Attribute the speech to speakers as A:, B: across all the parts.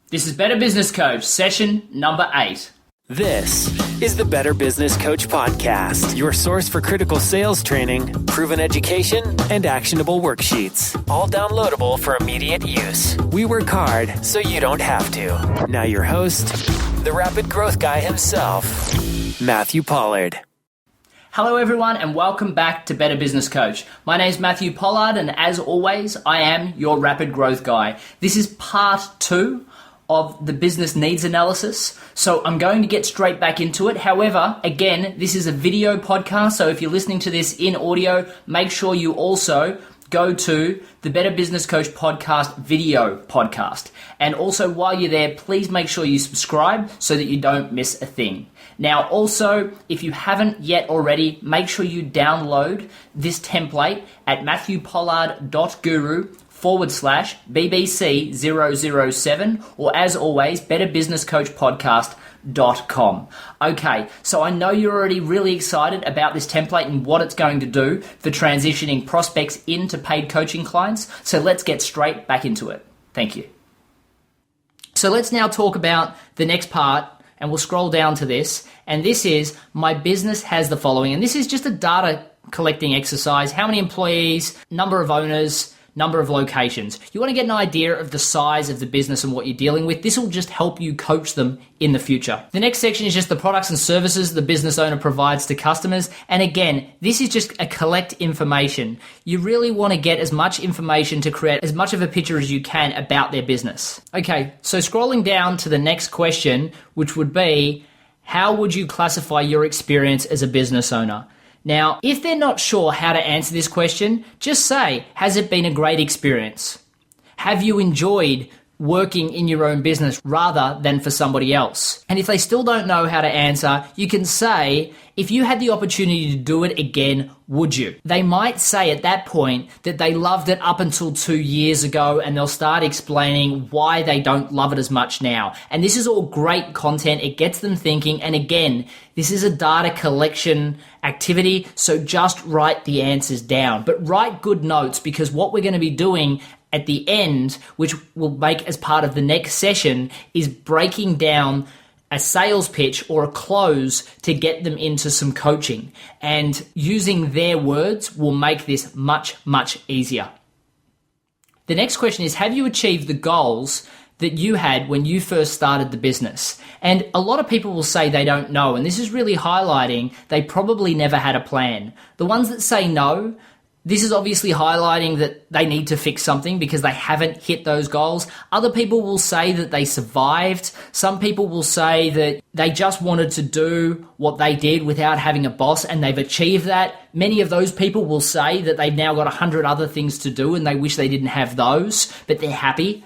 A: This is Better Business Coach, session number 8.
B: This is the Better Business Coach Podcast, your source for critical sales training, proven education, and actionable worksheets, all downloadable for immediate use. We work hard so you don't have to. Now your host, the rapid growth guy himself, Matthew Pollard.
A: Hello everyone and welcome back to Better Business Coach. My name is Matthew Pollard and as always, I am your rapid growth guy. This is part 2 of the business needs analysis. So I'm going to get straight back into it. However, again, this is a video podcast. So if you're listening to this in audio, make sure you also go to the Better Business Coach podcast video podcast. And also while you're there, please make sure you subscribe so that you don't miss a thing. Now, also, if you haven't yet already, make sure you download this template at matthewpollard.guru/BBC007 or as always, betterbusinesscoachpodcast.com. Okay, so I know you're already really excited about this template and what it's going to do for transitioning prospects into paid coaching clients. So let's get straight back into it. Thank you. So let's now talk about the next part, and we'll scroll down to this. And this is, my business has the following. And this is just a data collecting exercise. How many employees, number of owners, number of locations. You want to get an idea of the size of the business and what you're dealing with. This will just help you coach them in the future. The next section is just the products and services the business owner provides to customers. And again, this is just a collect information. You really want to get as much information to create as much of a picture as you can about their business. Okay, so scrolling down to the next question, which would be, how would you classify your experience as a business owner? Now, if they're not sure how to answer this question, just say, has it been a great experience? Have you enjoyed working in your own business rather than for somebody else? And if they still don't know how to answer, you can say, if you had the opportunity to do it again, would you? They might say at that point that they loved it up until 2 years ago, and they'll start explaining why they don't love it as much now. And this is all great content. It gets them thinking. And again, this is a data collection activity, so just write the answers down. But write good notes, because what we're going to be doing at the end, which we'll make as part of the next session, is breaking down a sales pitch or a close to get them into some coaching. And using their words will make this much, much easier. The next question is, have you achieved the goals that you had when you first started the business? And a lot of people will say they don't know, and this is really highlighting they probably never had a plan. The ones that say no, this is obviously highlighting that they need to fix something because they haven't hit those goals. Other people will say that they survived. Some people will say that they just wanted to do what they did without having a boss and they've achieved that. Many of those people will say that they've now got 100 other things to do and they wish they didn't have those, but they're happy.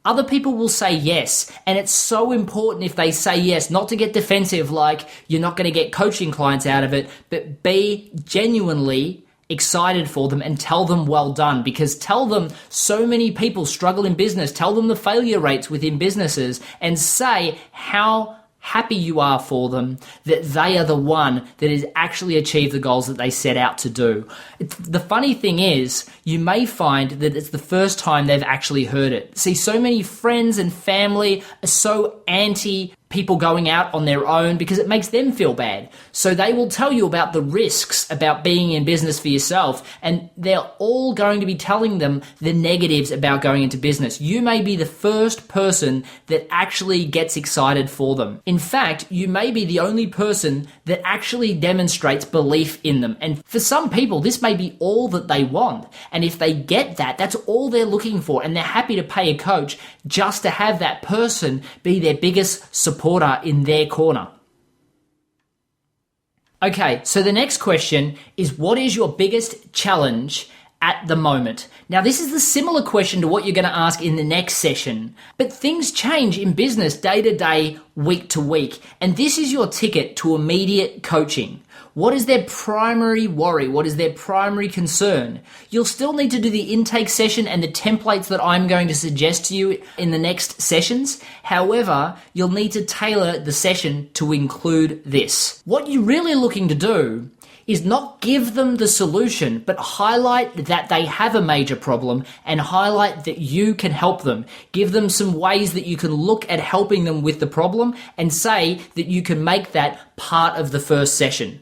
A: Other people will say yes, and it's so important if they say yes, not to get defensive like you're not going to get coaching clients out of it, but be genuinely excited for them and tell them well done, because tell them so many people struggle in business, tell them the failure rates within businesses, and say how happy you are for them that they are the one that has actually achieved the goals that they set out to do. The funny thing is, you may find that it's the first time they've actually heard it. See, so many friends and family are so anti people going out on their own because it makes them feel bad. So they will tell you about the risks about being in business for yourself, and they're all going to be telling them the negatives about going into business. You may be the first person that actually gets excited for them. In fact, you may be the only person that actually demonstrates belief in them. And for some people, this may be all that they want. And if they get that, that's all they're looking for. And they're happy to pay a coach just to have that person be their biggest supporter in their corner. Okay, so the next question is, what is your biggest challenge at the moment? Now, this is the similar question to what you're going to ask in the next session, but things change in business day to day, week to week, and this is your ticket to immediate coaching. What is their primary worry? What is their primary concern? You'll still need to do the intake session and the templates that I'm going to suggest to you in the next sessions. However, you'll need to tailor the session to include this. What you're really looking to do is not give them the solution, but highlight that they have a major problem and highlight that you can help them. Give them some ways that you can look at helping them with the problem and say that you can make that part of the first session.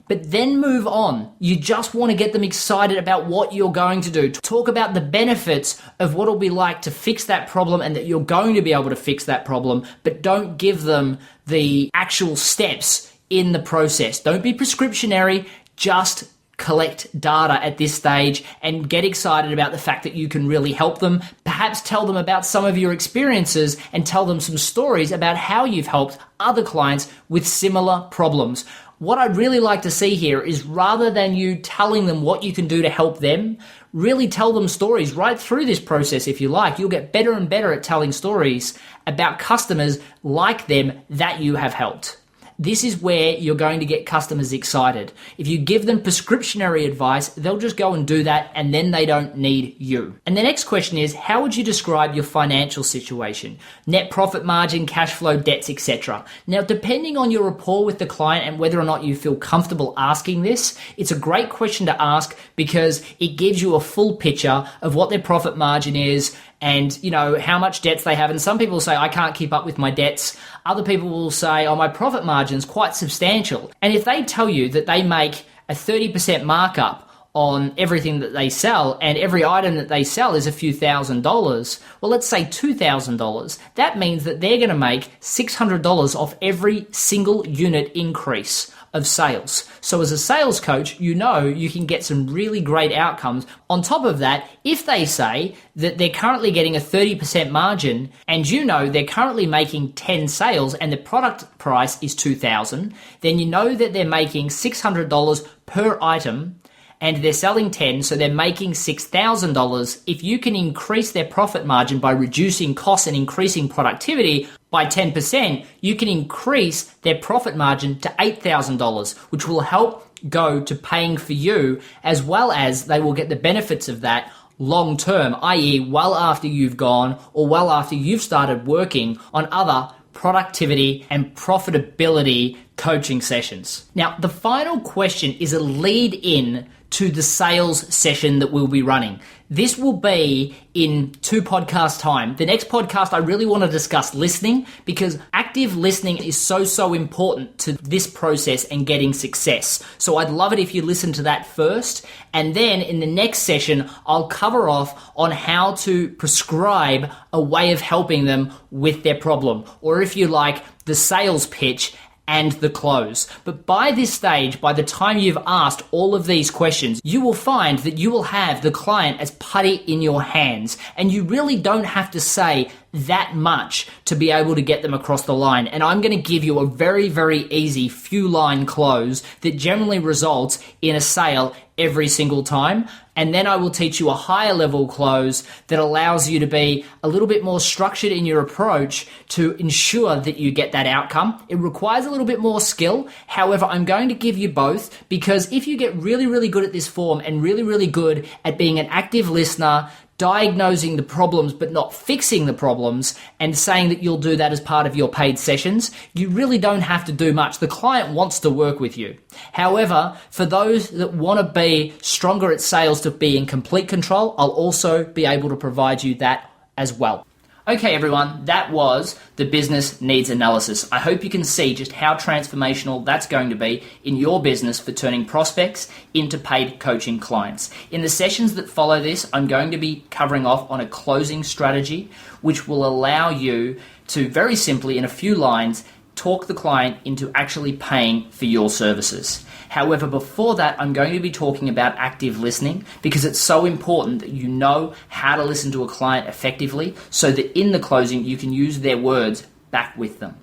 A: But then move on. You just want to get them excited about what you're going to do. Talk about the benefits of what it'll be like to fix that problem and that you're going to be able to fix that problem, but don't give them the actual steps in the process. Don't be prescriptionary, just collect data at this stage and get excited about the fact that you can really help them. Perhaps tell them about some of your experiences and tell them some stories about how you've helped other clients with similar problems. What I'd really like to see here is rather than you telling them what you can do to help them, really tell them stories right through this process if you like. You'll get better and better at telling stories about customers like them that you have helped. This is where you're going to get customers excited. If you give them prescriptionary advice, they'll just go and do that and then they don't need you. And the next question is, how would you describe your financial situation? Net profit margin, cash flow, debts, etc. Now, depending on your rapport with the client and whether or not you feel comfortable asking this, it's a great question to ask because it gives you a full picture of what their profit margin is and, how much debts they have. And some people say, I can't keep up with my debts. Other people will say, my profit margin's quite substantial. And if they tell you that they make a 30% markup on everything that they sell and every item that they sell is a few $1,000s, well, let's say $2,000, that means that they're going to make $600 off every single unit increase of sales. So as a sales coach, you can get some really great outcomes. On top of that, if they say that they're currently getting a 30% margin and they're currently making 10 sales and the product price is $2,000, then you know that they're making $600 per item and they're selling 10, so they're making $6,000. If you can increase their profit margin by reducing costs and increasing productivity by 10%, you can increase their profit margin to $8,000, which will help go to paying for you, as well as they will get the benefits of that long term, i.e. well after you've gone or well after you've started working on other productivity and profitability coaching sessions. Now, the final question is a lead in to the sales session that we'll be running. This will be in 2 podcasts time. The next podcast, I really want to discuss listening because active listening is so important to this process and getting success. So I'd love it if you listen to that first. And then in the next session, I'll cover off on how to prescribe a way of helping them with their problem. Or if you like, the sales pitch and the close. But by this stage, by the time you've asked all of these questions, you will find that you will have the client as putty in your hands, and you really don't have to say that much to be able to get them across the line. And I'm going to give you a very easy few line close that generally results in a sale every single time. And then I will teach you a higher level close that allows you to be a little bit more structured in your approach to ensure that you get that outcome. It requires a little bit more skill. However, I'm going to give you both because if you get really good at this form and really good at being an active listener, diagnosing the problems but not fixing the problems, and saying that you'll do that as part of your paid sessions, you really don't have to do much. The client wants to work with you. However, for those that want to be stronger at sales to be in complete control, I'll also be able to provide you that as well. Okay, everyone, that was the business needs analysis. I hope you can see just how transformational that's going to be in your business for turning prospects into paid coaching clients. In the sessions that follow this, I'm going to be covering off on a closing strategy, which will allow you to very simply, in a few lines, talk the client into actually paying for your services. However, before that, I'm going to be talking about active listening because it's so important that you know how to listen to a client effectively so that in the closing, you can use their words back with them.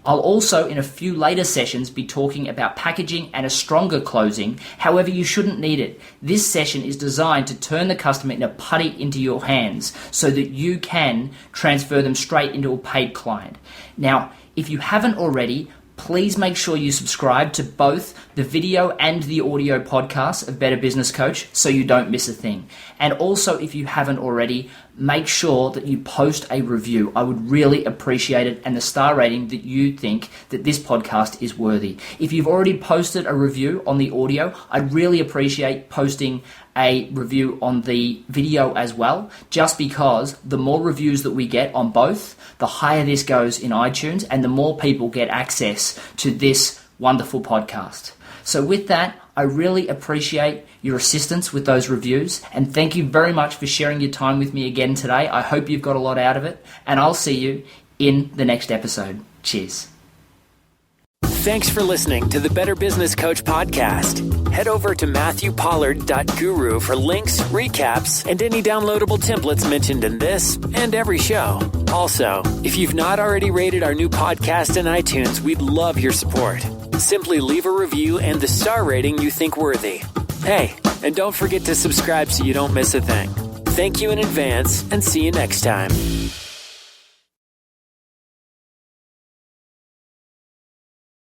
A: I'll also, in a few later sessions, be talking about packaging and a stronger closing. However, you shouldn't need it. This session is designed to turn the customer in a putty into your hands so that you can transfer them straight into a paid client. Now, if you haven't already, please make sure you subscribe to both the video and the audio podcast of Better Business Coach so you don't miss a thing. And also, if you haven't already, make sure that you post a review. I would really appreciate it, and the star rating that you think that this podcast is worthy. If you've already posted a review on the audio, I'd really appreciate posting a review on the video as well, just because the more reviews that we get on both, the higher this goes in iTunes and the more people get access to this wonderful podcast. So with that, I really appreciate your assistance with those reviews, and thank you very much for sharing your time with me again today. I hope you've got a lot out of it, and I'll see you in the next episode. Cheers.
B: Thanks for listening to the Better Business Coach podcast. Head over to matthewpollard.guru for links, recaps, and any downloadable templates mentioned in this and every show. Also, if you've not already rated our new podcast in iTunes, we'd love your support. Simply leave a review and the star rating you think worthy. Hey, and don't forget to subscribe so you don't miss a thing. Thank you in advance, and see you next time.